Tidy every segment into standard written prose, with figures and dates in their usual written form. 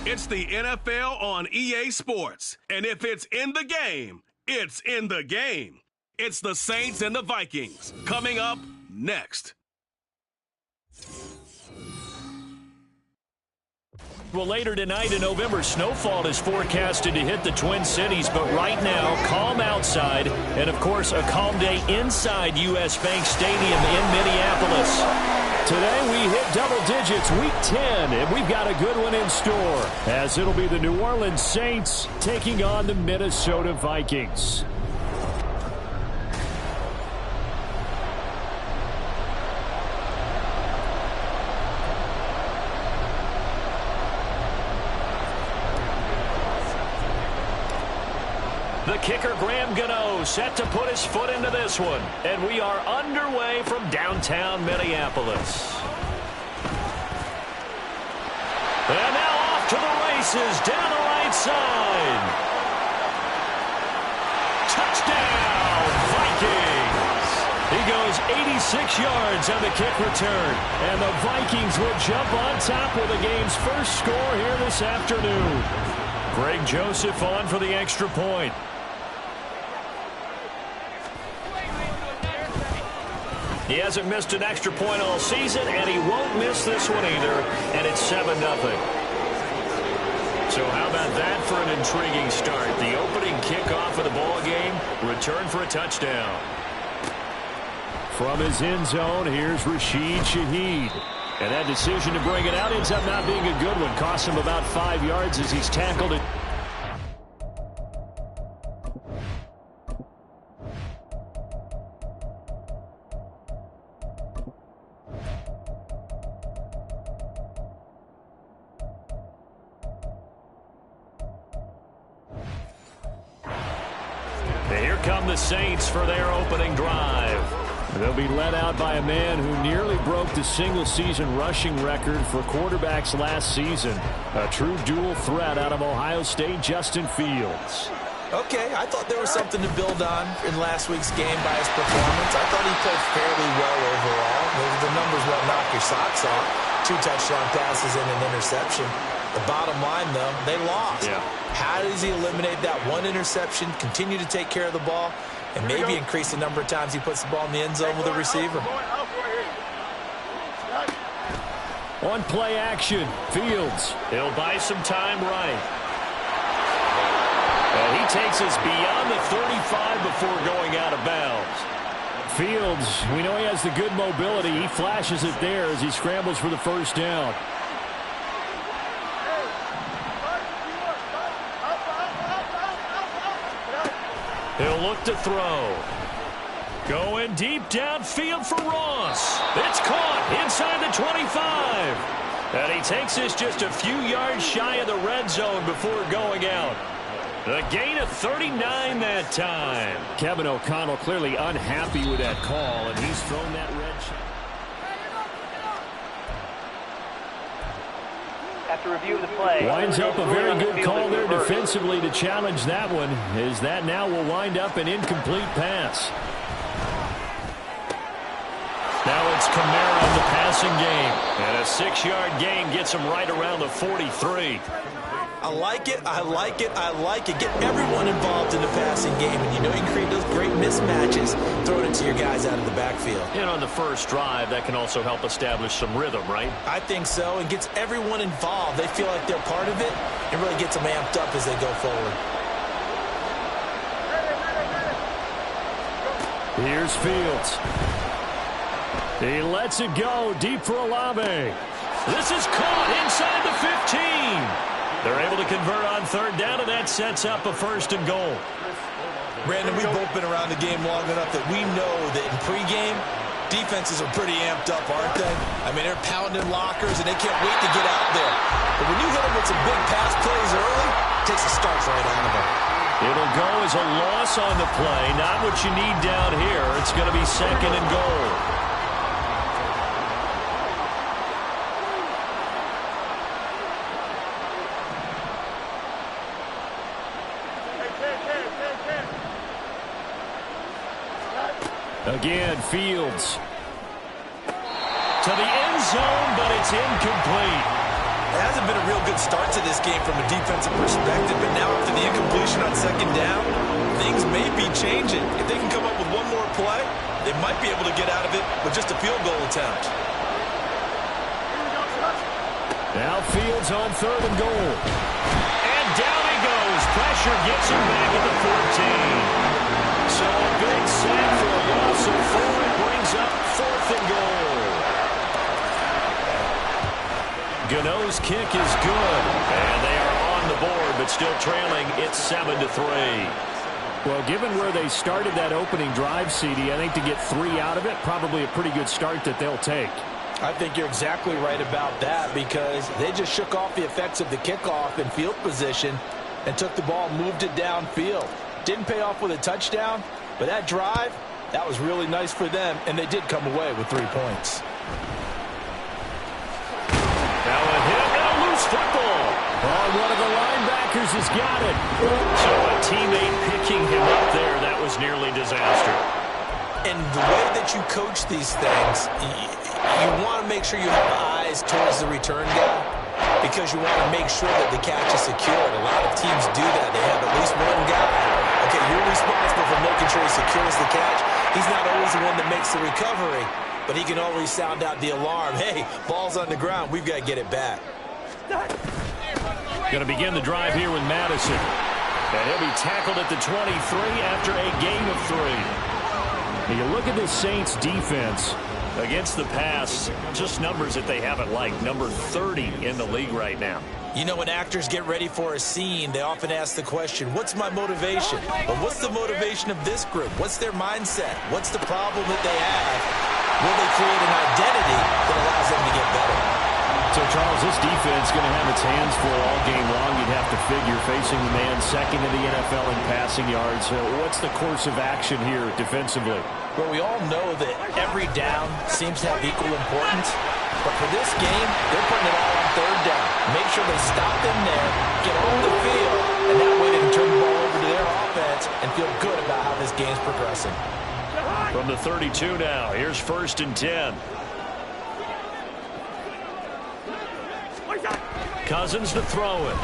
It's the NFL on EA Sports. And if it's in the game, it's in the game. It's the Saints and the Vikings. Coming up next. Well, later tonight in November, snowfall is forecasted to hit the Twin Cities, but right now, calm outside, and of course, a calm day inside U.S. Bank Stadium in Minneapolis. Today, we hit double digits, week 10, and we've got a good one in store, as it'll be the New Orleans Saints taking on the Minnesota Vikings. The kicker, Graham Gano, set to put his foot into this one. And we are underway from downtown Minneapolis. And now off to the races down the right side. Touchdown, Vikings! He goes 86 yards on the kick return. And the Vikings will jump on top with the game's first score here this afternoon. Greg Joseph on for the extra point. He hasn't missed an extra point all season, and he won't miss this one either, and it's 7-0. So how about that for an intriguing start? The opening kickoff of the ball game, return for a touchdown. From his end zone, here's Rashid Shaheed. And that decision to bring it out ends up not being a good one. Cost him about 5 yards as he's tackled it. Here come the Saints for their opening drive. They'll be led out by a man who nearly broke the single-season rushing record for quarterbacks last season. A true dual threat out of Ohio State, Justin Fields. Okay, I thought there was something to build on in last week's game by his performance. I thought he played fairly well overall. The numbers won't knock your socks off. 2 touchdown passes and an interception. The bottom line, though, they lost. Yeah. How does he eliminate that one interception, continue to take care of the ball, and maybe increase the number of times he puts the ball in the end zone with a receiver? On play action, Fields. He'll buy some time right. And he takes us beyond the 35 before going out of bounds. Fields, we know he has the good mobility. He flashes it there as he scrambles for the first down. He'll look to throw. Going deep downfield for Ross. It's caught inside the 25. And he takes us just a few yards shy of the red zone before going out. A gain of 39 that time. Kevin O'Connell clearly unhappy with that call, and he's thrown that red shot. After review of the play, winds up a very good call there defensively to challenge that one, as that now will wind up an incomplete pass. Now it's Kamara in the passing game, and a 6-yard gain gets him right around the 43. I like it, I like it, I like it. Get everyone involved in the passing game, and you know you can create those great mismatches, throwing it to your guys out of the backfield. And on the first drive, that can also help establish some rhythm, right? I think so, and gets everyone involved. They feel like they're part of it, and really gets them amped up as they go forward. Here's Fields. He lets it go deep for Olave. This is caught inside the 15. They're able to convert on third down, and that sets up a 1st and goal. Brandon, we've both been around the game long enough that we know that in pregame, defenses are pretty amped up, aren't they? I mean, they're pounding lockers, and they can't wait to get out there. But when you hit them with some big pass plays early, it takes a start right out of them. It'll go as a loss on the play. Not what you need down here. It's going to be 2nd and goal. Again, Fields. To the end zone, but it's incomplete. It hasn't been a real good start to this game from a defensive perspective, but now after the incompletion on second down, things may be changing. If they can come up with one more play, they might be able to get out of it with just a field goal attempt. Now Fields on 3rd and goal. And down he goes. Pressure gets him back at the 14. So a big sack for a loss of 4. It brings up 4th and goal. Gano's kick is good. And they are on the board, but still trailing. It's 7-3. Well, given where they started that opening drive, CD, I think to get 3 out of it, probably a pretty good start that they'll take. I think you're exactly right about that because they just shook off the effects of the kickoff in field position and took the ball and moved it downfield. Didn't pay off with a touchdown, but that drive, that was really nice for them, and they did come away with 3 points. Now a hit and a loose football. Oh, one of the linebackers has got it. So a teammate picking him up there, that was nearly disaster. And the way that you coach these things, you want to make sure you have eyes towards the return guy because you want to make sure that the catch is secured. A lot of teams do that. They have at least one guy. Okay, you're responsible for making sure he secures the catch. He's not always the one that makes the recovery, but he can always sound out the alarm. Hey, ball's on the ground. We've got to get it back. Going to begin the drive here with Madison. And he'll be tackled at the 23 after a gain of 3. You look at the Saints defense against the pass, just numbers that they haven't liked. Number 30 in the league right now. You know, when actors get ready for a scene, they often ask the question, what's my motivation? But what's the motivation of this group? What's their mindset? What's the problem that they have? Will they create an identity that allows them to get better? So, Charles, this defense is going to have its hands full all game long, you'd have to figure, facing the man second in the NFL in passing yards. What's the course of action here defensively? Well, we all know that every down seems to have equal importance. But for this game, they're putting it all on 3rd down. Make sure they stop them there, get on the field, and that way they can turn the ball over to their offense and feel good about how this game's progressing. From the 32 now, here's 1st and 10. Cousins to throw it.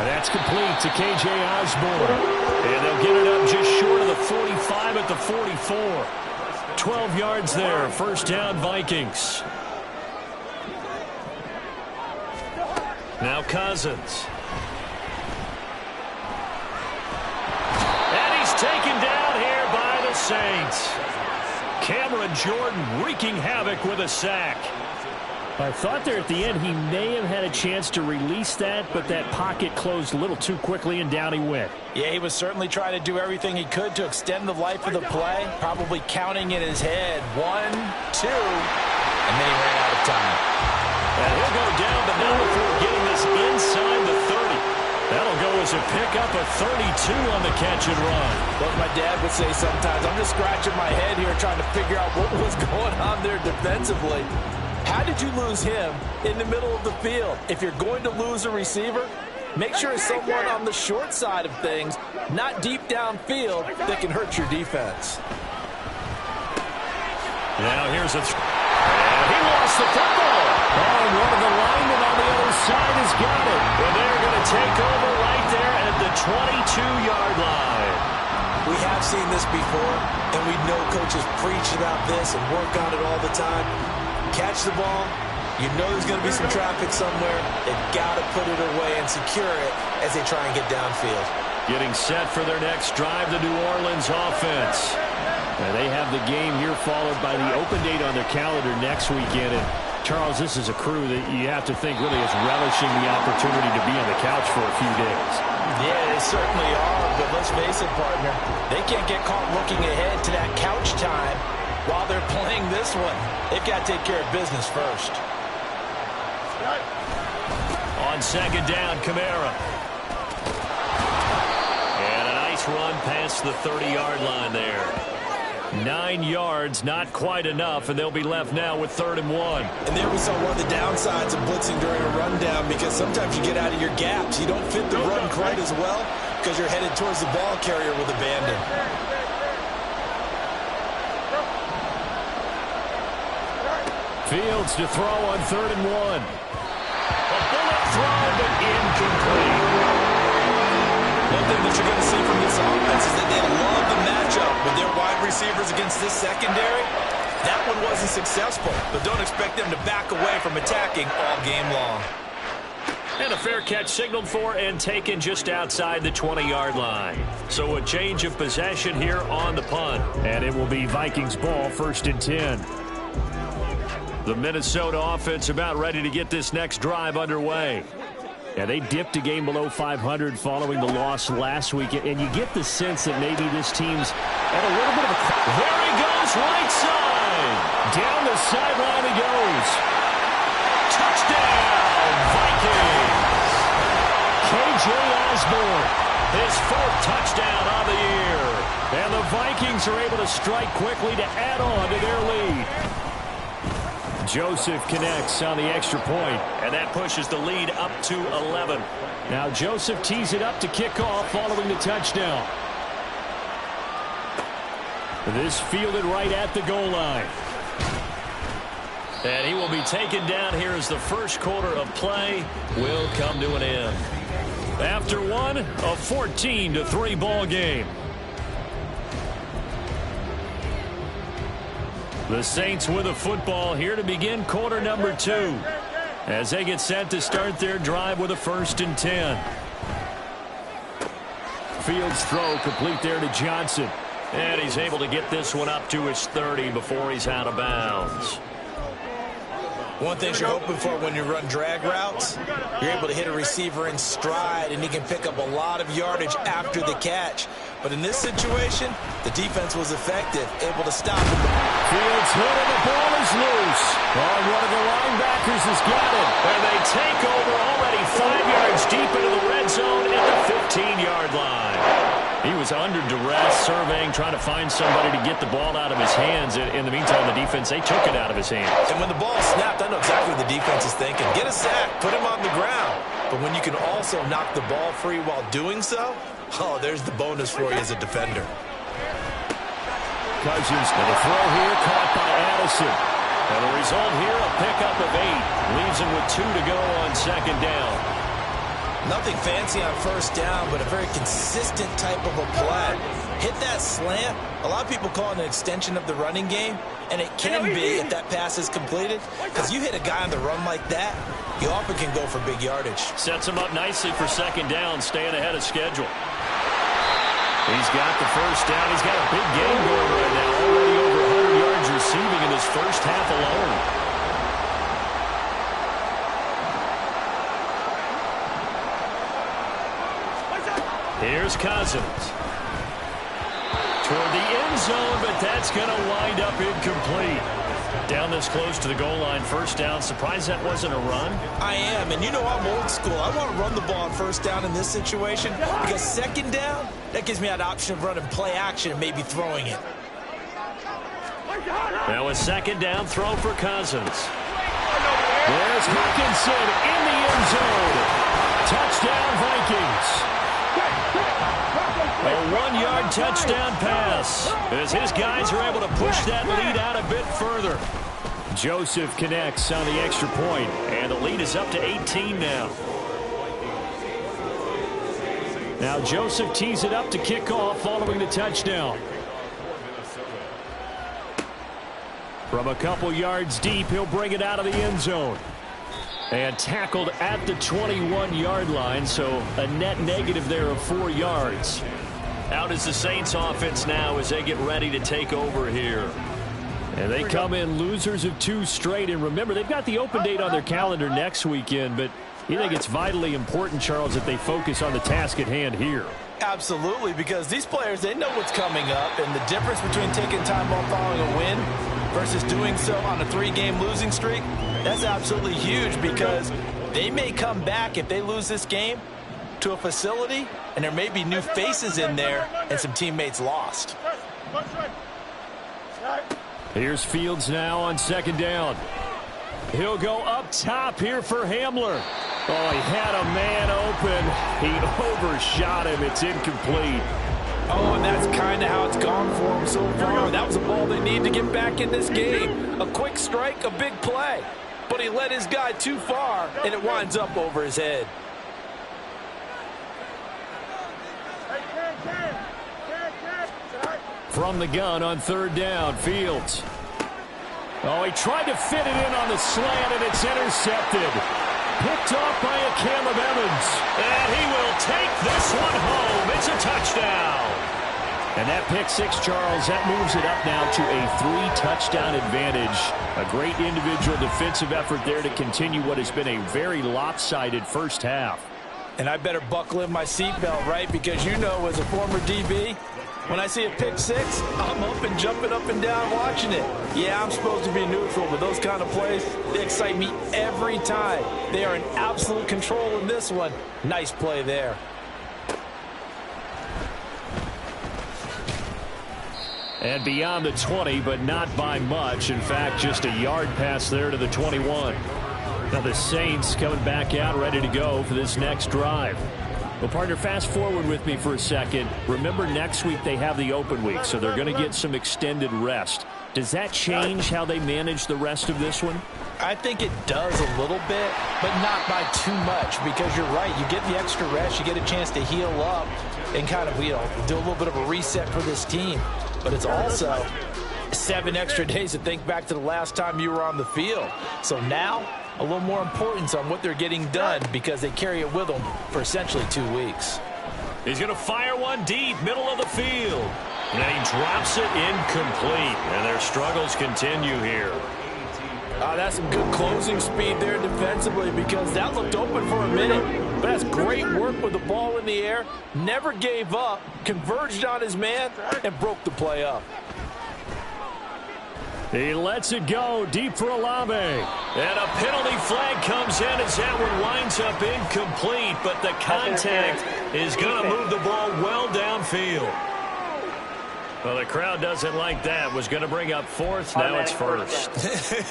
And that's complete to K.J. Osborne. And they'll get it up just short of the 45 at the 44. 12 yards there. 1st down, Vikings. Now Cousins. And he's taken down here by the Saints. Cameron Jordan wreaking havoc with a sack. I thought there at the end he may have had a chance to release that, but that pocket closed a little too quickly and down he went. Yeah, he was certainly trying to do everything he could to extend the life of the play, probably counting in his head 1, 2, and then he ran out of time. And he'll go down, but not before getting this inside the 30. That'll go as a pickup of 32 on the catch and run. What my dad would say sometimes, I'm just scratching my head here trying to figure out what was going on there defensively. How did you lose him in the middle of the field? If you're going to lose a receiver, make sure it's someone on the short side of things, not deep downfield, that can hurt your defense. Now here's a and he lost the football. Oh, and one of the linemen on the other side has got it. And they're going to take over right there at the 22-yard line. We have seen this before, and we know coaches preach about this and work on it all the time. Catch the ball. You know there's going to be some traffic somewhere. They've got to put it away and secure it as they try and get downfield. Getting set for their next drive, the New Orleans offense. And they have the game here followed by the open date on their calendar next weekend. And Charles, this is a crew that you have to think really is relishing the opportunity to be on the couch for a few days. Yeah, they certainly are, but let's face it, partner. They can't get caught looking ahead to that couch time while they're playing this one. They've got to take care of business first. On 2nd down, Kamara. And a nice run past the 30-yard line there. 9 yards, not quite enough, and they'll be left now with 3rd and 1. And there we saw one of the downsides of blitzing during a rundown, because sometimes you get out of your gaps. You don't fit the run quite as well because you're headed towards the ball carrier with abandon. Fields to throw on 3rd and 1. Bullet throw, but incomplete. One thing that you're going to see from this offense is that they love the matchup with their wide receivers against this secondary. That one wasn't successful, but don't expect them to back away from attacking all game long. And a fair catch signaled for and taken just outside the 20-yard line. So a change of possession here on the punt. And it will be Vikings ball, 1st and 10. The Minnesota offense about ready to get this next drive underway. Yeah, they dipped a game below 500 following the loss last week. And you get the sense that maybe this team's at a little bit of a... There he goes, right side. Down the sideline he goes. Touchdown, Vikings. KJ Osborne, his 4th touchdown of the year. And the Vikings are able to strike quickly to add on to their lead. Joseph connects on the extra point, and that pushes the lead up to 11. Now Joseph tees it up to kick off following the touchdown. This fielded right at the goal line. And he will be taken down here as the first quarter of play will come to an end. After one, a 14-3 ball game. The Saints with a football here to begin quarter number 2 as they get set to start their drive with a 1st and 10. Fields throw complete there to Johnson. And he's able to get this one up to his 30 before he's out of bounds. One thing you're hoping for when you run drag routes, you're able to hit a receiver in stride, and he can pick up a lot of yardage after the catch. But in this situation, the defense was effective, able to stop him. Fields hit and the ball is loose. Oh, one of the linebackers has got it. And they take over already 5 yards deep into the red zone at the 15-yard line. He was under duress, surveying, trying to find somebody to get the ball out of his hands. In the meantime, the defense, they took it out of his hands. And when the ball snapped, I know exactly what the defense is thinking. Get a sack, put him on the ground. But when you can also knock the ball free while doing so, oh, there's the bonus for you as a defender. Cousins, and the throw here caught by Addison. And the result here, a pickup of 8. Leaves him with 2 to go on 2nd down. Nothing fancy on 1st down, but a very consistent type of a play. Hit that slant. A lot of people call it an extension of the running game, and it can be if that pass is completed, because you hit a guy on the run like that, you often can go for big yardage. Sets him up nicely for 2nd down, staying ahead of schedule. He's got the 1st down. He's got a big game going right now, already over 100 yards receiving in his first half alone. Here's Cousins. Toward the end zone, but that's going to wind up incomplete. Down this close to the goal line, 1st down. Surprised that wasn't a run? I am, and you know I'm old school. I want to run the ball on 1st down in this situation because 2nd down, that gives me that option of running play action and maybe throwing it. Now a 2nd down throw for Cousins. There's Hockenson in the end zone. Touchdown, Vikings. A 1-yard touchdown pass as his guys are able to push that lead out a bit further. Joseph connects on the extra point, and the lead is up to 18 now. Now Joseph tees it up to kick off following the touchdown. From a couple yards deep, he'll bring it out of the end zone. And tackled at the 21-yard line, so a net negative there of 4 yards. Out is the Saints offense now as they get ready to take over here. And they come in losers of 2 straight. And remember, they've got the open date on their calendar next weekend, but you think it's vitally important, Charles, that they focus on the task at hand here. Absolutely, because these players, they know what's coming up, and the difference between taking time off following a win versus doing so on a 3-game losing streak, that's absolutely huge because they may come back if they lose this game to a facility, and there may be new faces in there and some teammates lost. Here's Fields now on 2nd down. He'll go up top here for Hamler. Oh, he had a man open. He overshot him. It's incomplete. Oh, and that's kind of how it's gone for him so far. That was a ball they need to get back in this game. A quick strike, a big play. but he led his guy too far, and it winds up over his head. From the gun on third down, Fields. Oh, he tried to fit it in on the slant, and it's intercepted. Picked off by a Caleb Evans. And he will take this one home. It's a touchdown. And that pick six, Charles, that moves it up now to a 3-touchdown advantage. A great individual defensive effort there to continue what has been a very lopsided first half. And I better buckle in my seatbelt, right? Because you know, as a former DB, when I see a pick six, I'm up and jumping up and down watching it. Yeah, I'm supposed to be neutral, but those kind of plays, they excite me every time. They are in absolute control in this one. Nice play there. And beyond the 20, but not by much. In fact, just a yard pass there to the 21. Now the Saints coming back out, ready to go for this next drive. Well, partner, fast forward with me for a second. Remember, next week they have the open week, so they're going to get some extended rest. Does that change how they manage the rest of this one? I think it does a little bit, but not by too much, because you're right. You get the extra rest. You get a chance to heal up and kind of, do a little bit of a reset for this team. But it's also 7 extra days to think back to the last time you were on the field. So now, a little more importance on what they're getting done because they carry it with them for essentially 2 weeks. He's going to fire one deep, middle of the field. And he drops it incomplete. And their struggles continue here. That's some good closing speed there defensively because that looked open for a minute. But that's great work with the ball in the air. Never gave up, converged on his man, and broke the play up. He lets it go deep for Olave. And a penalty flag comes in as that one winds up incomplete. But the contact is going to move the ball well downfield. Well, the crowd doesn't like that. Was going to bring up fourth. Now it's first.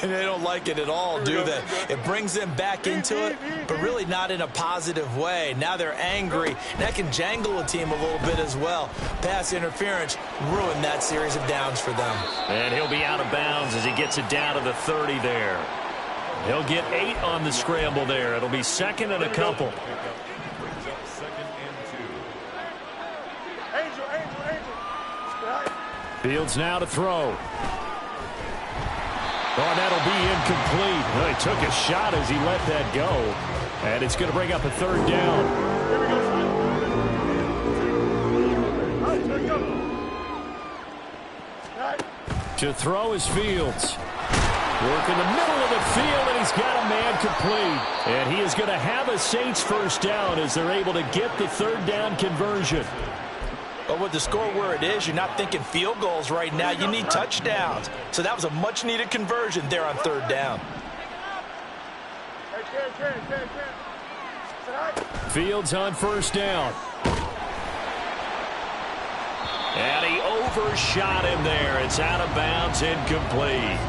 They don't like it at all, do they? It brings them back into it, but really not in a positive way. Now they're angry. That can jangle a team a little bit as well. Pass interference ruined that series of downs for them. And he'll be out of bounds as he gets it down to the 30 there. He'll get 8 on the scramble there. It'll be second and a couple. Fields now to throw. Oh, that'll be incomplete. Well, he took a shot as he let that go. And it's going to bring up a third down. To throw is Fields. Work in the middle of the field, and he's got a man complete. And he is going to have a Saints first down as they're able to get the third down conversion. But with the score where it is, you're not thinking field goals right now. You need touchdowns. So that was a much-needed conversion there on third down. Fields on first down. And he overshot him there. It's out of bounds, incomplete.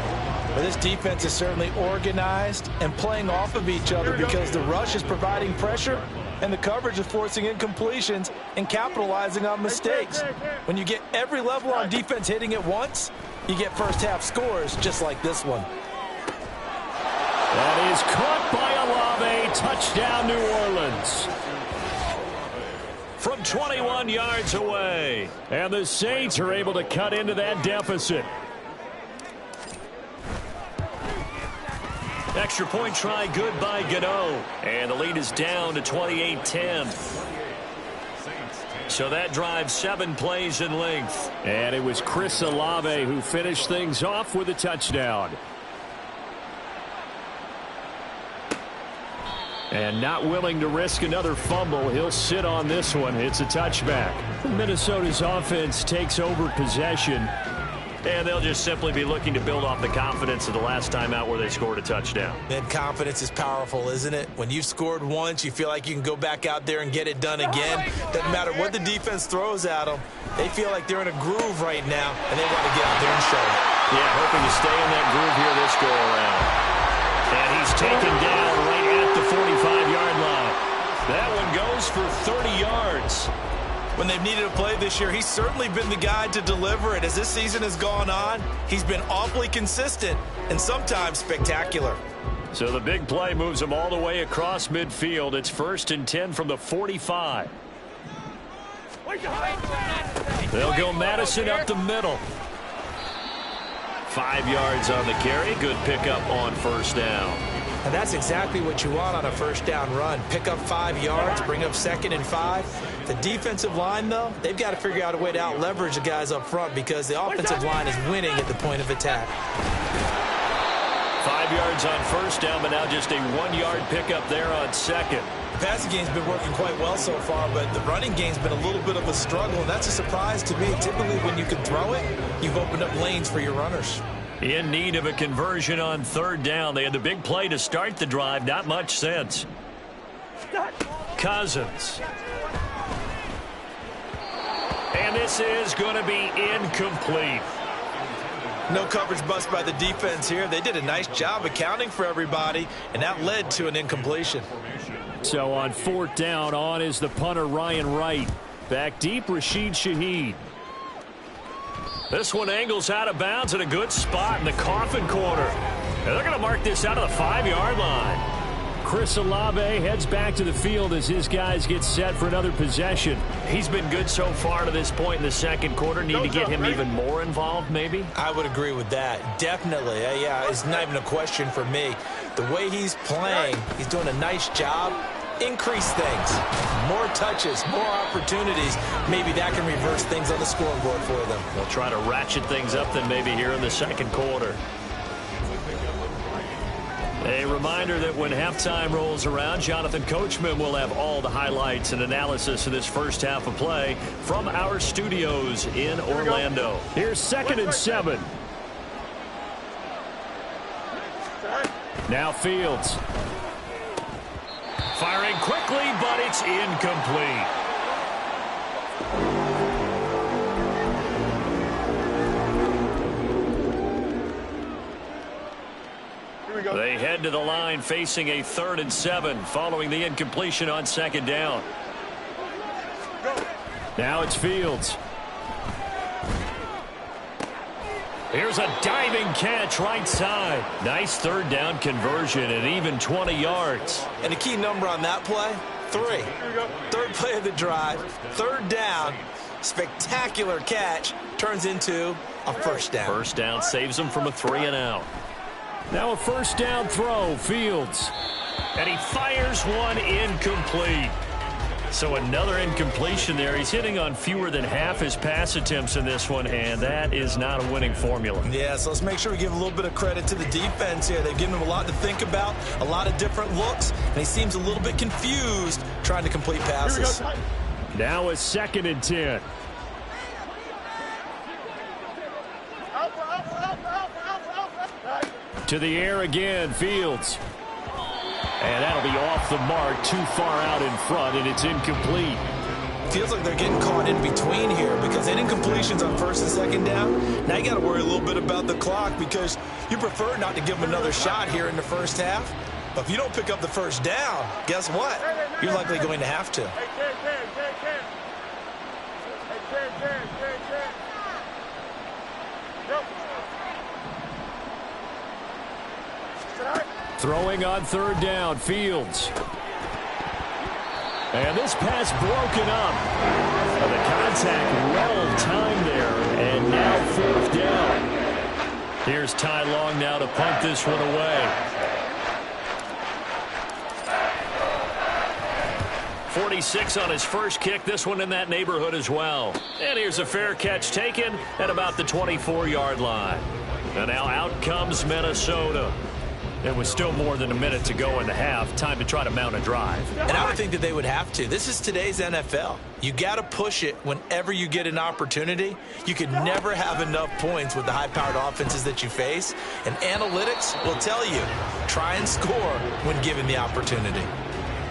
But this defense is certainly organized and playing off of each other because the rush is providing pressure and the coverage is forcing incompletions and capitalizing on mistakes. When you get every level on defense hitting at once, you get first half scores just like this one. That is caught by Olave. Touchdown, New Orleans. From 21 yards away. And the Saints are able to cut into that deficit. Extra point try good by Gano. And the lead is down to 28-10. So that drives 7 plays in length. And it was Chris Olave who finished things off with a touchdown. And not willing to risk another fumble, he'll sit on this one. It's a touchback. Minnesota's offense takes over possession. And they'll just simply be looking to build off the confidence of the last time out where they scored a touchdown. And confidence is powerful, isn't it? When you've scored once, you feel like you can go back out there and get it done again. Doesn't matter what the defense throws at them. They feel like they're in a groove right now, and they want to get out there and show it. Yeah, hoping to stay in that groove here this go-around. And he's taken down right at the 45-yard line. That one goes for 30 yards. When they've needed a play this year, he's certainly been the guy to deliver it. As this season has gone on, he's been awfully consistent and sometimes spectacular. So the big play moves them all the way across midfield. It's 1st and 10 from the 45. They'll go Madison up the middle. 5 yards on the carry. Good pickup on 1st down. And that's exactly what you want on a 1st down run. Pick up 5 yards, bring up 2nd and 5. The defensive line, though, they've got to figure out a way to out-leverage the guys up front because the offensive line is winning at the point of attack. 5 yards on 1st down, but now just a 1-yard pickup there on 2nd. The passing game's been working quite well so far, but the running game's been a little bit of a struggle, and that's a surprise to me. Typically, when you can throw it, you've opened up lanes for your runners. In need of a conversion on 3rd down. They had the big play to start the drive. Not much sense. Cousins. And this is going to be incomplete. No coverage bust by the defense here. They did a nice job accounting for everybody, and that led to an incompletion. So on 4th down, on is the punter Ryan Wright. Back deep, Rashid Shaheed. This one angles out of bounds in a good spot in the coffin corner. And they're going to mark this out of the 5-yard line. Chris Olave heads back to the field as his guys get set for another possession. He's been good so far to this point in the 2nd quarter. Need to get him even more involved, maybe? I would agree with that. Definitely. Yeah, it's not even a question for me. The way he's playing, he's doing a nice job. Increase things. More touches, more opportunities. Maybe that can reverse things on the scoreboard for them. They'll try to ratchet things up then maybe here in the 2nd quarter. A reminder that when halftime rolls around, Jonathan Coachman will have all the highlights and analysis of this first half of play from our studios in Orlando. Here's 2nd and 7. Now Fields. Firing quickly, but it's incomplete. They head to the line facing a 3rd and 7 following the incompletion on 2nd down. Now it's Fields. Here's a diving catch right side. Nice 3rd down conversion and even 20 yards. And the key number on that play, 3. 3rd play of the drive, 3rd down, spectacular catch, turns into a 1st down. 1st down saves them from a 3 and out. Now a 1st down throw, Fields. And he fires one incomplete. So another incompletion there. He's hitting on fewer than half his pass attempts in this one, and that is not a winning formula. Yeah, so let's make sure we give a little bit of credit to the defense here. They've given him a lot to think about, a lot of different looks, and he seems a little bit confused trying to complete passes. Now a 2nd and 10. To the air again, Fields. And that'll be off the mark, too far out in front, and it's incomplete. Feels like they're getting caught in between here because they did incompletions on 1st and 2nd down. Now you got to worry a little bit about the clock because you prefer not to give them another shot here in the 1st half. But if you don't pick up the 1st down, guess what? You're likely going to have to. Throwing on 3rd down, Fields. And this pass broken up. And the contact well timed there. And now 4th down. Here's Ty Long now to punt this one away. 46 on his first kick. This one in that neighborhood as well. And here's a fair catch taken at about the 24-yard line. And now out comes Minnesota. It was still more than a minute to go in the half. Time to try to mount a drive. And I would think that they would have to. This is today's NFL. You got to push it whenever you get an opportunity. You can never have enough points with the high-powered offenses that you face. And analytics will tell you, try and score when given the opportunity.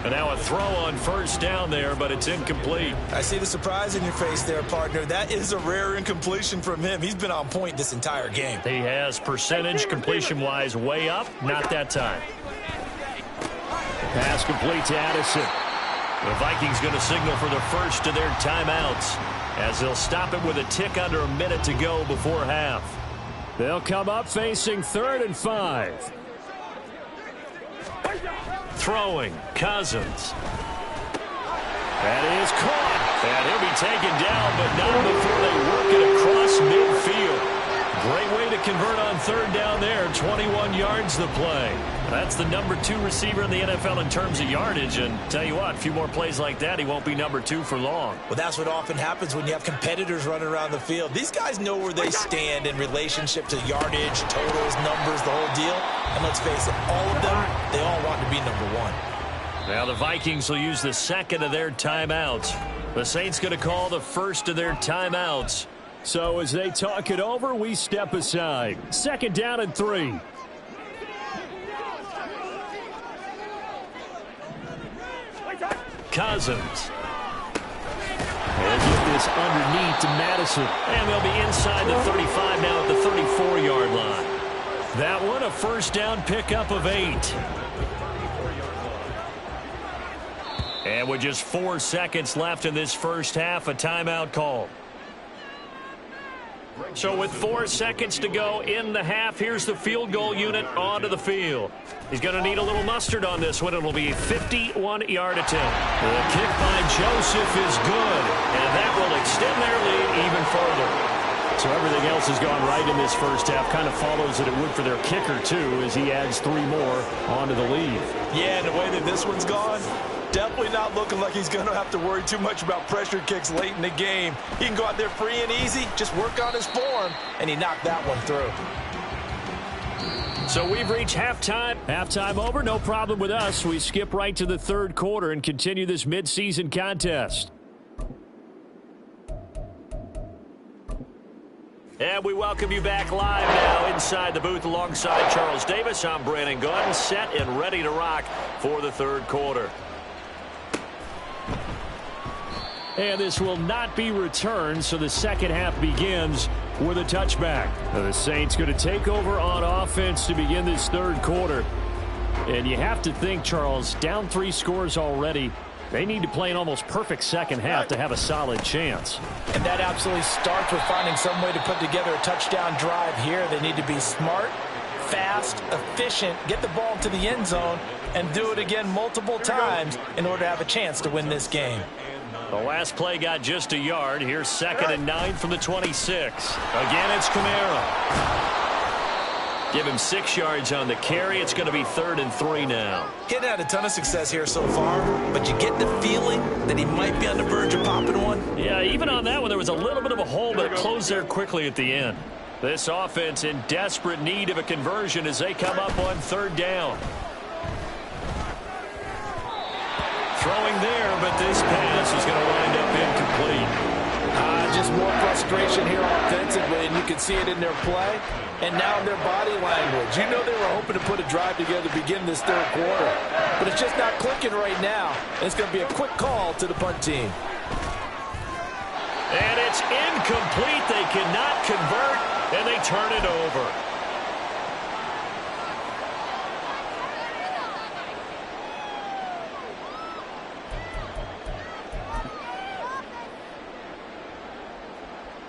And now a throw on 1st down there, but it's incomplete. I see the surprise in your face there, partner. That is a rare incompletion from him. He's been on point this entire game. He has percentage completion-wise way up. Not that time. Pass complete to Addison. The Vikings going to signal for the first of their timeouts as they'll stop it with a tick under a minute to go before half. They'll come up facing 3rd and 5. Throwing, Cousins. That is caught. And he'll be taken down, but not before they work it across midfield. Great way to convert on third down there. 21 yards the play. That's the number 2 receiver in the NFL in terms of yardage. And tell you what, a few more plays like that, he won't be number 2 for long. Well, that's what often happens when you have competitors running around the field. These guys know where they stand in relationship to yardage, totals, numbers, the whole deal. And let's face it, all of them, they all want to be number 1. Now the Vikings will use the second of their timeouts. The Saints going to call the first of their timeouts. So as they talk it over, we step aside. 2nd down and 3. Cousins. They'll get this underneath to Madison. And they'll be inside the 35 now at the 34-yard line. That one, a first down pickup of 8. And with just 4 seconds left in this first half, a timeout call. So with 4 seconds to go in the half, here's the field goal unit onto the field. He's going to need a little mustard on this one. It'll be a 51-yard attempt. The kick by Joseph is good, and that will extend their lead even further. So everything else has gone right in this first half. Kind of follows that it would for their kicker, too, as he adds 3 more onto the lead. Yeah, and the way that this one's gone, definitely not looking like he's going to have to worry too much about pressure kicks late in the game. He can go out there free and easy, just work on his form, and he knocked that one through. So we've reached halftime. Halftime over, no problem with us. We skip right to the third quarter and continue this midseason contest. And we welcome you back live now inside the booth alongside Charles Davis. I'm Brandon Gaudin, set and ready to rock for the third quarter. And this will not be returned, so the second half begins with a touchback. Now the Saints going to take over on offense to begin this third quarter. And you have to think, Charles, down 3 scores already. They need to play an almost perfect second half to have a solid chance. And that absolutely starts with finding some way to put together a touchdown drive here. They need to be smart, fast, efficient, get the ball to the end zone, and do it again multiple times in order to have a chance to win this game. The last play got just a yard. Here's 2nd and 9 from the 26. Again, it's Kamara. Give him 6 yards on the carry. It's going to be 3rd and 3 now. He hadn't had a ton of success here so far, but you get the feeling that he might be on the verge of popping one. Yeah, even on that one, there was a little bit of a hole, but it closed there quickly at the end. This offense in desperate need of a conversion as they come up on 3rd down. Throwing there, but this pass is going to wind up incomplete. Just more frustration here offensively, and you can see it in their play and now in their body language. You know they were hoping to put a drive together to begin this third quarter, but it's just not clicking right now. And it's going to be a quick call to the punt team. And it's incomplete. They cannot convert, and they turn it over.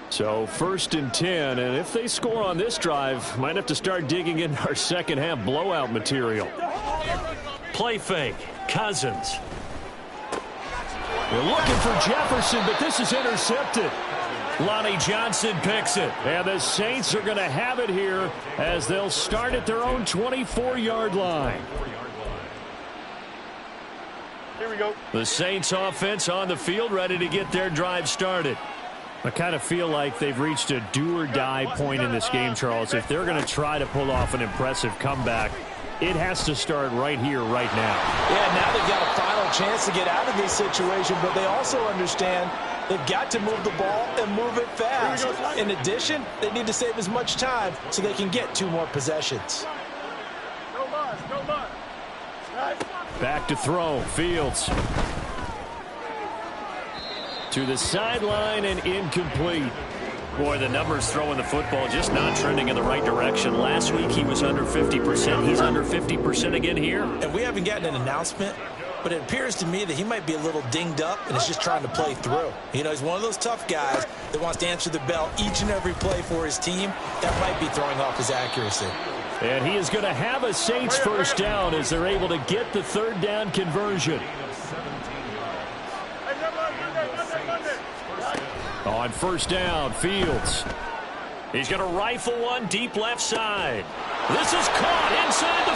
So 1st and 10, and if they score on this drive, might have to start digging in our second half blowout material. Play fake, Cousins. They're looking for Jefferson, but this is intercepted. Lonnie Johnson picks it, and the Saints are going to have it here as they'll start at their own 24-yard line. Here we go. The Saints offense on the field, ready to get their drive started. I kind of feel like they've reached a do-or-die point in this game, Charles. If they're going to try to pull off an impressive comeback, it has to start right here, right now. Yeah, now they've got a final chance to get out of this situation, but they also understand they've got to move the ball and move it fast. In addition, they need to save as much time so they can get 2 more possessions. Back to throw, Fields. To the sideline and incomplete. Boy, the numbers throwing the football just not trending in the right direction. Last week he was under 50%. He's under 50% again here. And we haven't gotten an announcement, but it appears to me that he might be a little dinged up and is just trying to play through. You know, he's one of those tough guys that wants to answer the bell each and every play for his team. That might be throwing off his accuracy. And he is going to have a Saints first down as they're able to get the third down conversion. On first down, Fields. He's going to rifle one deep left side. This is caught inside the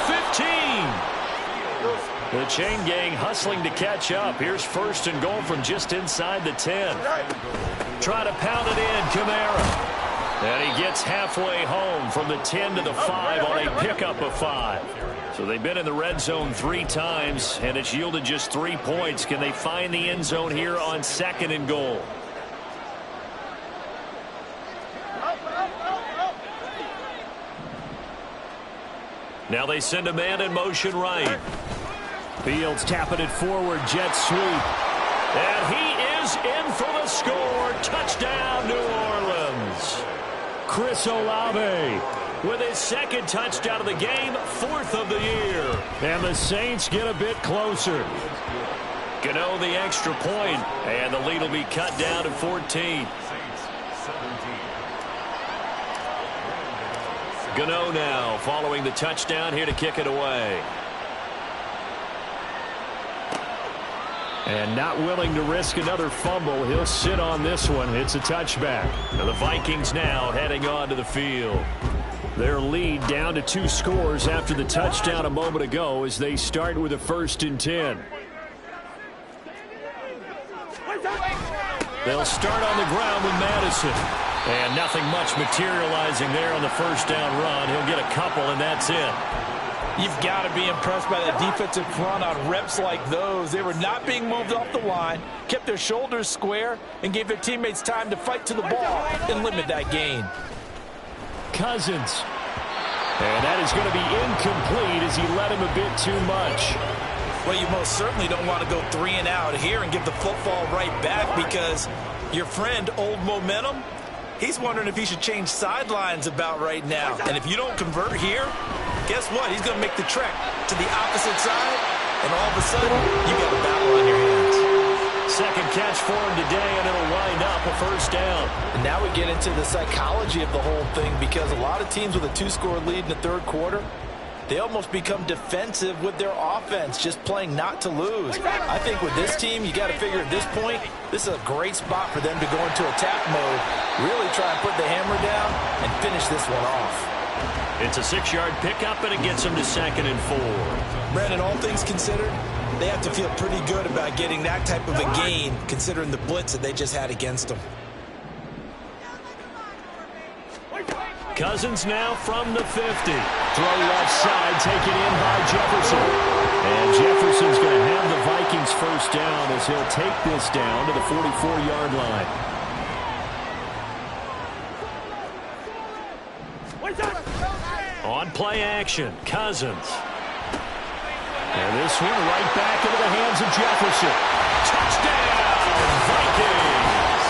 15. The chain gang hustling to catch up. Here's first and goal from just inside the 10. Try to pound it in, Kamara. And he gets halfway home from the 10 to the 5 on a pickup of 5. So they've been in the red zone 3 times, and it's yielded just 3 points. Can they find the end zone here on second and goal? Now they send a man in motion right. Fields tapping it forward, jet sweep. And he is in for the score. Touchdown, New Orleans. Chris Olave with his second touchdown of the game, 4th of the year. And the Saints get a bit closer. Gano the extra point, and the lead will be cut down to 14. Gano now following the touchdown here to kick it away. And not willing to risk another fumble. He'll sit on this one. It's a touchback. Now the Vikings now heading on to the field. Their lead down to 2 scores after the touchdown a moment ago as they start with a 1st and 10. They'll start on the ground with Madison. And nothing much materializing there on the first down run. He'll get a couple, and that's it. You've got to be impressed by that defensive front on reps like those. They were not being moved off the line, kept their shoulders square, and gave their teammates time to fight to the ball and limit that gain. Cousins. And that is going to be incomplete as he let him a bit too much. Well, you most certainly don't want to go 3 and out here and give the football right back because your friend, Old Momentum, he's wondering if he should change sidelines about right now. And if you don't convert here, guess what? He's going to make the trek to the opposite side, and all of a sudden, you got a battle on your hands. Second catch for him today, and it'll wind up a first down. And now we get into the psychology of the whole thing because a lot of teams with a 2-score lead in the third quarter, they almost become defensive with their offense, just playing not to lose. I think with this team, you got to figure at this point, this is a great spot for them to go into attack mode, really try and put the hammer down and finish this one off. It's a 6-yard pickup, and it gets them to 2nd and 4. Brandon, all things considered, they have to feel pretty good about getting that type of a gain, considering the blitz that they just had against them. Cousins now from the 50. Throw left side, taken in by Jefferson. And Jefferson's going to have the Vikings first down as he'll take this down to the 44-yard line. On play action, Cousins. And this one right back into the hands of Jefferson. Touchdown, Vikings!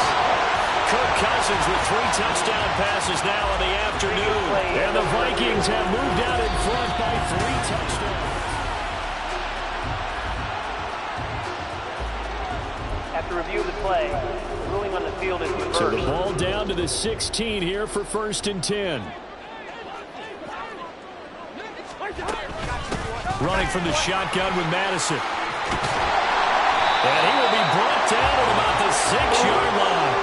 Kirk Cousins with 3 touchdown passes now in the afternoon. And the Vikings have moved out in front by 3 touchdowns. After review of the play, ruling on the field is reversed. So the ball down to the 16 here for 1st and 10. Running from the shotgun with Madison. And he will be brought down at about the 6-yard line.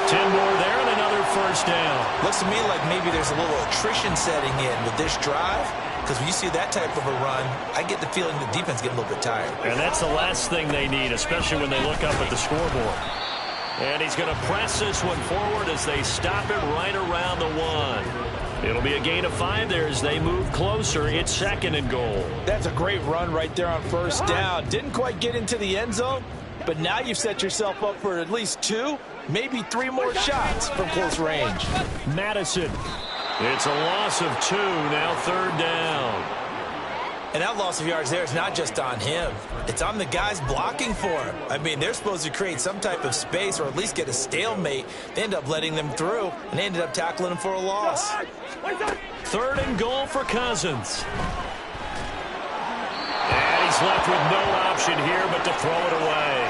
10 more there and another first down. Looks to me like maybe there's a little attrition setting in with this drive. Because when you see that type of a run, I get the feeling the defense gets a little bit tired. And that's the last thing they need, especially when they look up at the scoreboard. And he's going to press this one forward as they stop it right around the 1. It'll be a gain of 5 there as they move closer. It's 2nd and goal. That's a great run right there on first down. Didn't quite get into the end zone, but now you've set yourself up for at least 2, maybe 3 more shots from close range. Madison. It's a loss of 2, now 3rd down. And that loss of yards there is not just on him. It's on the guys blocking for him. I mean, they're supposed to create some type of space or at least get a stalemate. They end up letting them through, and they ended up tackling him for a loss. 3rd and goal for Cousins. And he's left with no option here but to throw it away.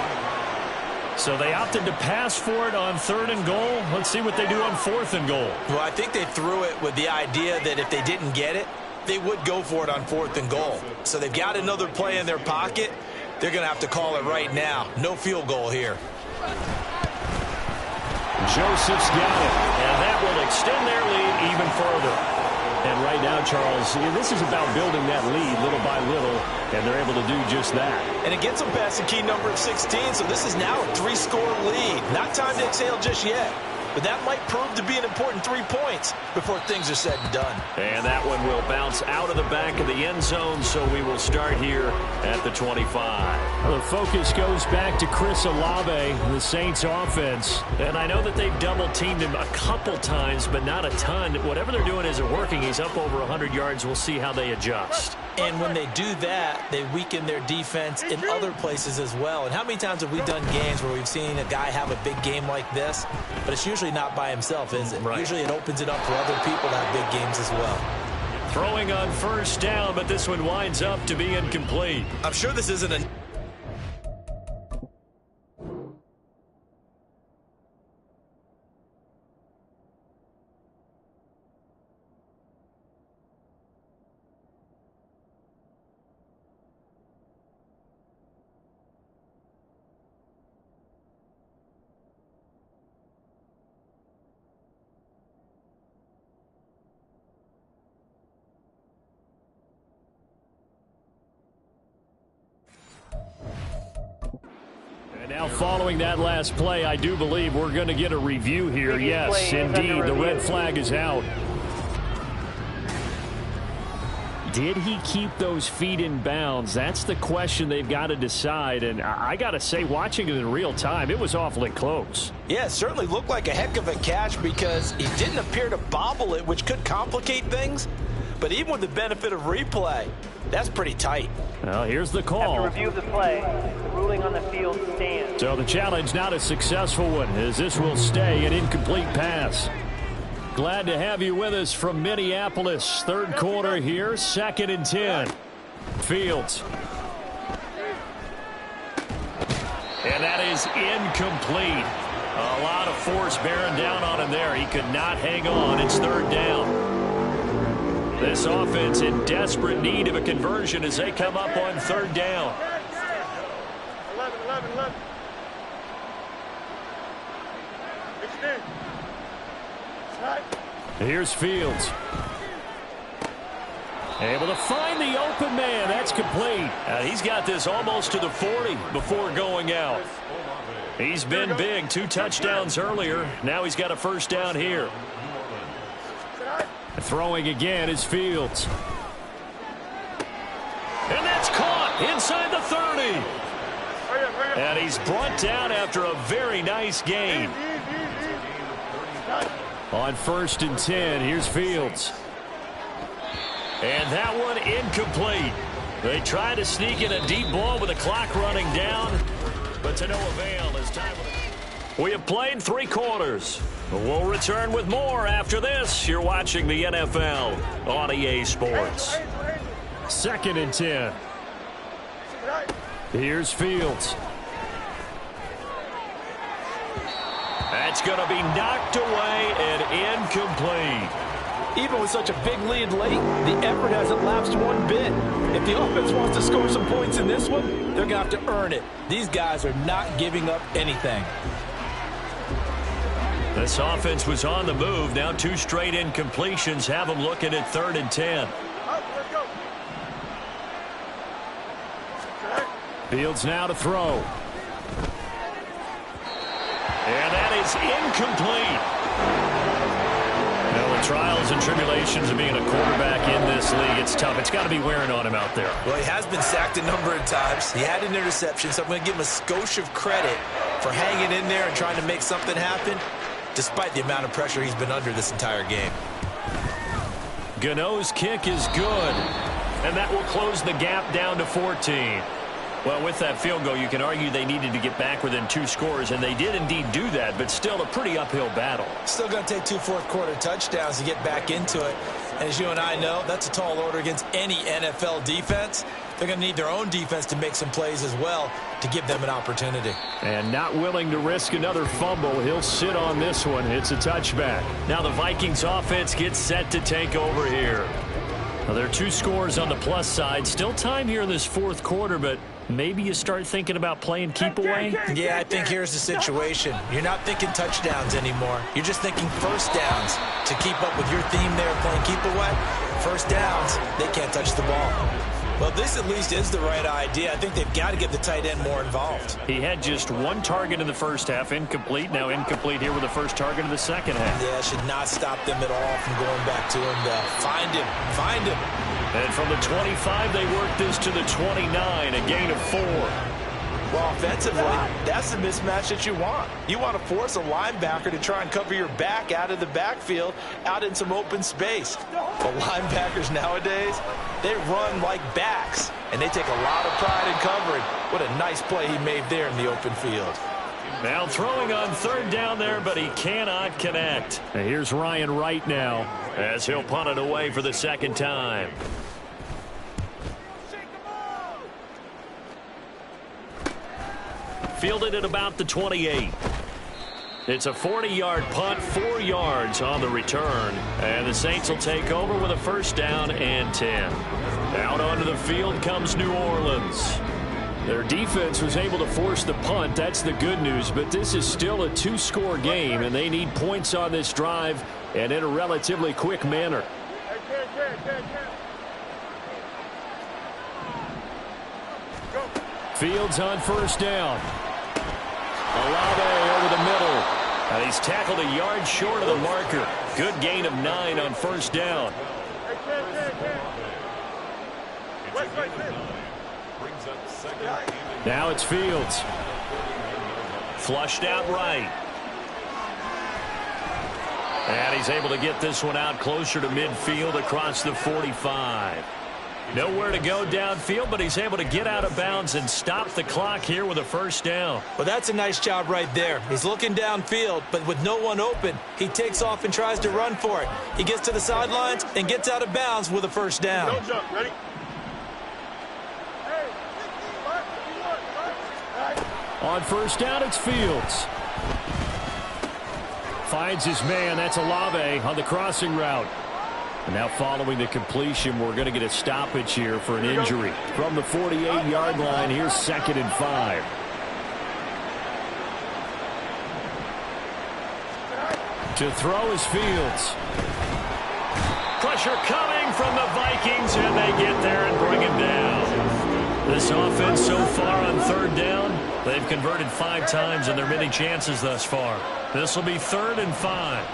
So they opted to pass for it on 3rd and goal. Let's see what they do on 4th and goal. Well, I think they threw it with the idea that if they didn't get it, they would go for it on 4th and goal. So they've got another play in their pocket. They're going to have to call it right now. No field goal here. Joseph's got it, and that will extend their lead even further. And right now, Charles, this is about building that lead little by little, and they're able to do just that. And it gets them past the key number of 16, so this is now a 3-score lead. Not time to exhale just yet, but that might prove to be an important 3 points before things are said and done. And that one will bounce out of the back of the end zone, so we will start here at the 25. Well, the focus goes back to Chris Olave, the Saints offense. And I know that they've double-teamed him a couple times, but not a ton. Whatever they're doing isn't working. He's up over 100 yards. We'll see how they adjust. And when they do that, they weaken their defense in other places as well. And how many times have we done games where we've seen a guy have a big game like this, but it's usually not by himself, is it? Right. Usually it opens it up for other people to have big games as well. Throwing on first down, but this one winds up to be incomplete. I'm sure this isn't a... Now, following that last play, I do believe we're going to get a review here. Yes, indeed, the red flag is out. Did he keep those feet in bounds? That's the question they've got to decide. And I got to say, watching it in real time, it was awfully close. Yeah, it certainly looked like a heck of a catch because he didn't appear to bobble it, which could complicate things. But even with the benefit of replay, that's pretty tight. Well, here's the call. After review of the play, the ruling on the field stands. So the challenge not a successful one, as this will stay an incomplete pass. Glad to have you with us from Minneapolis. Third quarter here, 2nd and 10. Fields. And that is incomplete. A lot of force bearing down on him there. He could not hang on. It's 3rd down. This offense in desperate need of a conversion as they come up on 3rd down. 11. Here's Fields. Able to find the open man. That's complete. He's got this almost to the 40 before going out. He's been big. 2 touchdowns earlier. Now he's got a first down here. Throwing again is Fields. And that's caught inside the 30. And he's brought down after a very nice gain. On 1st and 10, here's Fields. And that one incomplete. They try to sneak in a deep ball with the clock running down, but to no avail as time. We have played 3 quarters. We'll return with more after this. You're watching the NFL on EA Sports. 2nd and 10. Here's Fields. That's going to be knocked away and incomplete. Even with such a big lead late, the effort hasn't lapsed one bit. If the offense wants to score some points in this one, they're going to have to earn it. These guys are not giving up anything. This offense was on the move. Now 2 straight incompletions have them looking at 3rd and 10. Fields now to throw. And that is incomplete. Now, the trials and tribulations of being a quarterback in this league, it's tough. It's got to be wearing on him out there. Well, he has been sacked a number of times. He had an interception, so I'm going to give him a skosh of credit for hanging in there and trying to make something happen, despite the amount of pressure he's been under this entire game. Gano's kick is good, and that will close the gap down to 14. Well, with that field goal, you can argue they needed to get back within 2 scores, and they did indeed do that, but still a pretty uphill battle. Still going to take 2 fourth-quarter touchdowns to get back into it. And as you and I know, that's a tall order against any NFL defense. They're going to need their own defense to make some plays as well to give them an opportunity. And not willing to risk another fumble. He'll sit on this one. It's a touchback. Now the Vikings offense gets set to take over here. Well, there are 2 scores on the plus side. Still time here in this fourth quarter, but maybe you start thinking about playing keep away? Yeah, I think here's the situation. You're not thinking touchdowns anymore. You're just thinking first downs. To keep up with your theme there of playing keep away, first downs, they can't touch the ball. Well, this at least is the right idea. I think they've got to get the tight end more involved. He had just 1 target in the first half, incomplete. Now incomplete here with the first target of the second half. Yeah, should not stop them at all from going back to him. Find him. And from the 25, they work this to the 29, a gain of 4. Well, offensively, that's the mismatch that you want. You want to force a linebacker to try and cover your back out of the backfield, out in some open space. But linebackers nowadays, they run like backs, and they take a lot of pride in covering. What a nice play he made there in the open field. Now throwing on third down there, but he cannot connect. And here's Ryan Wright now as he'll punt it away for the second time. Fielded at about the 28. It's a 40-yard punt, 4 yards on the return. And the Saints will take over with a first down and 10. Out onto the field comes New Orleans. Their defense was able to force the punt. That's the good news. But this is still a 2-score game, and they need points on this drive and in a relatively quick manner. Fields on first down. Olave over the middle. And he's tackled a yard short of the marker. Good gain of 9 on first down. Now it's Fields. Flushed out right. And he's able to get this one out closer to midfield across the 45. Nowhere to go downfield, but he's able to get out of bounds and stop the clock here with a first down. Well, that's a nice job right there. He's looking downfield, but with no one open, he takes off and tries to run for it. He gets to the sidelines and gets out of bounds with a first down. Don't jump. Ready? On first down, it's Fields. Finds his man. That's Olave on the crossing route. And now following the completion, we're going to get a stoppage here for an injury. From the 48-yard line, here's 2nd and 5. To throw is Fields. Pressure coming from the Vikings, and they get there and bring him down. This offense so far on third down, they've converted 5 times in their many chances thus far. This will be 3rd and 5.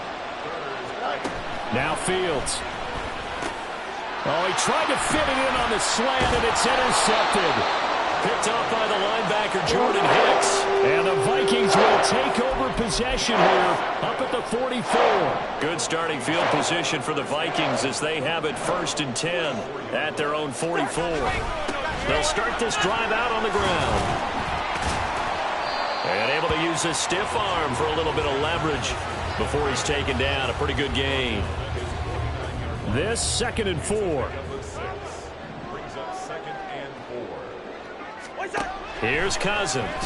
Now Fields. Oh, he tried to fit it in on the slant, and it's intercepted. Picked up by the linebacker, Jordan Hicks. And the Vikings will take over possession here up at the 44. Good starting field position for the Vikings as they have it 1st and 10 at their own 44. They'll start this drive out on the ground. And able to use his stiff arm for a little bit of leverage before he's taken down. A pretty good gain. This 2nd and 4. Here's Cousins.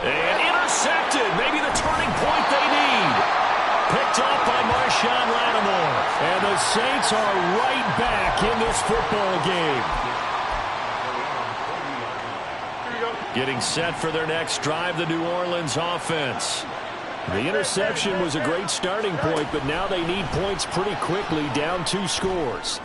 And intercepted. Maybe the turning point they need. Picked up by Marshawn Lattimore. And the Saints are right back in this football game. Getting set for their next drive, the New Orleans offense. The interception was a great starting point, but now they need points pretty quickly, down 2 scores.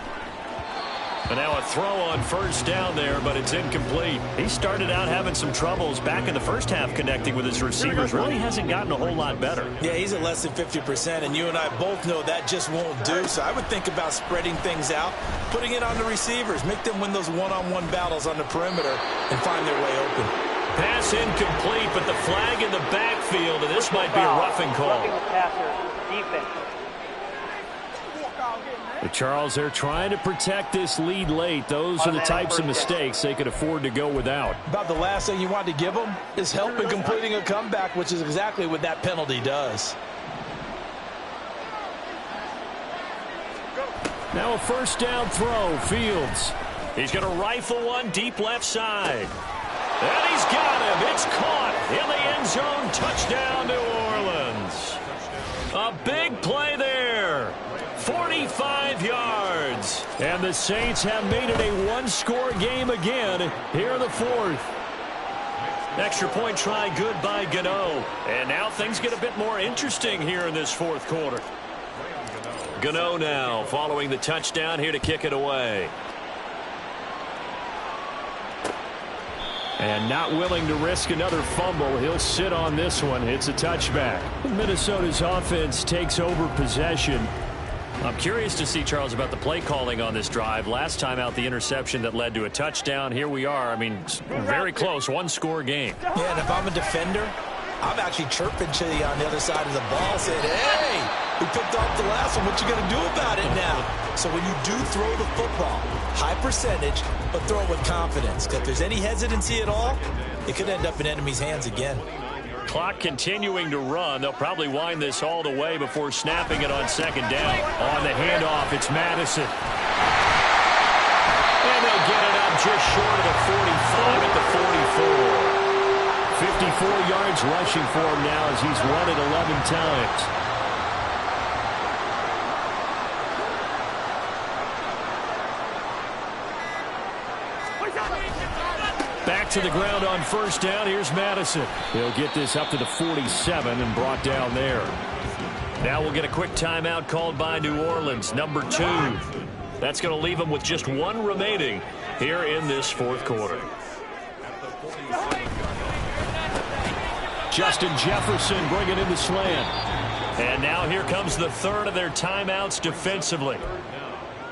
And now a throw on first down there, but it's incomplete. He started out having some troubles back in the first half connecting with his receivers. Really hasn't gotten a whole lot better. Yeah, he's at less than 50%, and you and I both know that just won't do. So I would think about spreading things out, putting it on the receivers, make them win those one-on-one battles on the perimeter, and find their way open. Pass incomplete, but the flag in the backfield, and this might be a roughing call. Roughing the passer, defense. But Charles, they're trying to protect this lead late. Those are the types of mistakes they could afford to go without. About the last thing you want to give them is help in completing a comeback, which is exactly what that penalty does. Now a first down throw, Fields. He's going to rifle one deep left side. And he's got him. It's caught in the end zone. Touchdown, New Orleans. A big play there. 45 45 yards. And the Saints have made it a one-score game again here in the fourth. Extra point try good by Gano. And now things get a bit more interesting here in this fourth quarter. Gano now following the touchdown here to kick it away. And not willing to risk another fumble. He'll sit on this one. It's a touchback. Minnesota's offense takes over possession. I'm curious to see, Charles, about the play calling on this drive. Last time out, the interception that led to a touchdown. Here we are. I mean, very close, one-score game. Yeah, and if I'm a defender, I'm actually chirping to you on the other side of the ball, saying, hey, we picked off the last one. What you going to do about it now? So when you do throw the football, high percentage, but throw it with confidence. Because if there's any hesitancy at all, it could end up in enemy's hands again. Clock continuing to run. They'll probably wind this all the way before snapping it on second down. On the handoff, it's Madison. And they'll get it up just short of the 45 at the 44. 54 yards rushing for him now as he's run it 11 times. Back to the ground on first down. Here's Madison. He'll get this up to the 47 and brought down there. Now we'll get a quick timeout called by New Orleans, number 2. That's going to leave them with just one remaining here in this fourth quarter. Justin Jefferson bringing in the slant. And now here comes the third of their timeouts defensively.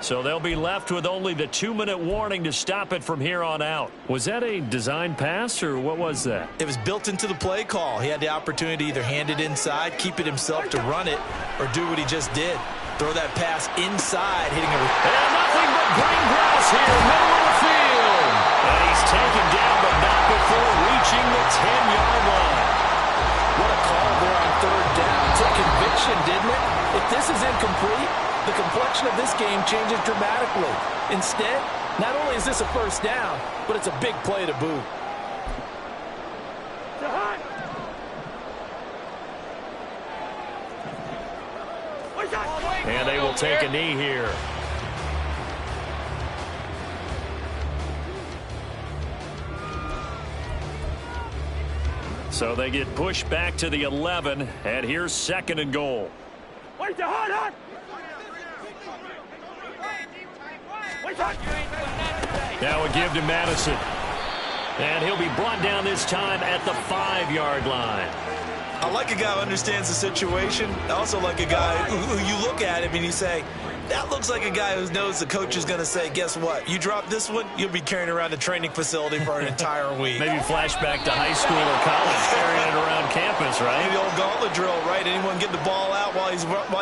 So they'll be left with only the 2-minute warning to stop it from here on out. Was that a design pass, or what was that? It was built into the play call. He had the opportunity to either hand it inside, keep it himself to run it, or do what he just did. Throw that pass inside, hitting it. And nothing but green grass here, middle of the field. And he's taken down, but not before reaching the 10-yard line. What a call there on third down. Took conviction, didn't it? If this is incomplete, the complexion of this game changes dramatically. Instead, not only is this a first down, but it's a big play to boot. And they will take a knee here. So they get pushed back to the 11, and here's second and goal. Now a give to Madison. And he'll be brought down this time at the 5-yard line. I like a guy who understands the situation. I also like a guy who you look at him and you say, that looks like a guy who knows the coach is going to say, guess what? You drop this one, you'll be carrying around the training facility for an entire week. Maybe flashback to high school or college, carrying it around campus, right? Maybe the old gauntlet drill, right? Anyone get the ball out while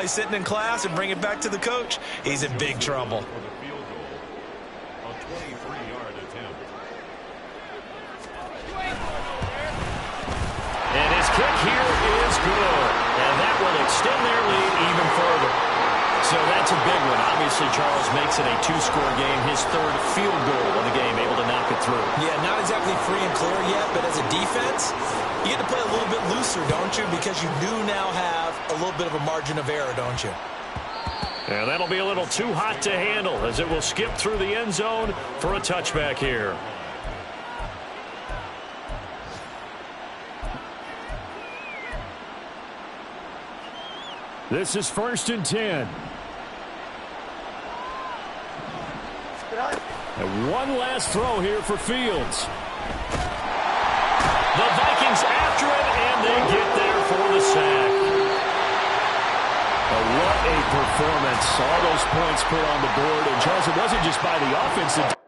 he's sitting in class and bring it back to the coach? He's in big trouble. And his kick here is good. And that will extend their lead even further. So that's a big one. Obviously, Charles makes it a 2-score game. His third field goal of the game, able to knock it through. Yeah, not exactly free and clear yet, but as a defense, you get to play a little bit looser, don't you? Because you do now have a little bit of a margin of error, don't you? And that'll be a little too hot to handle as it will skip through the end zone for a touchback here. This is 1st and 10. And one last throw here for Fields. The Vikings after it, and they get there for the sack. What a performance. All those points put on the board. And Charles, it wasn't just by the offense.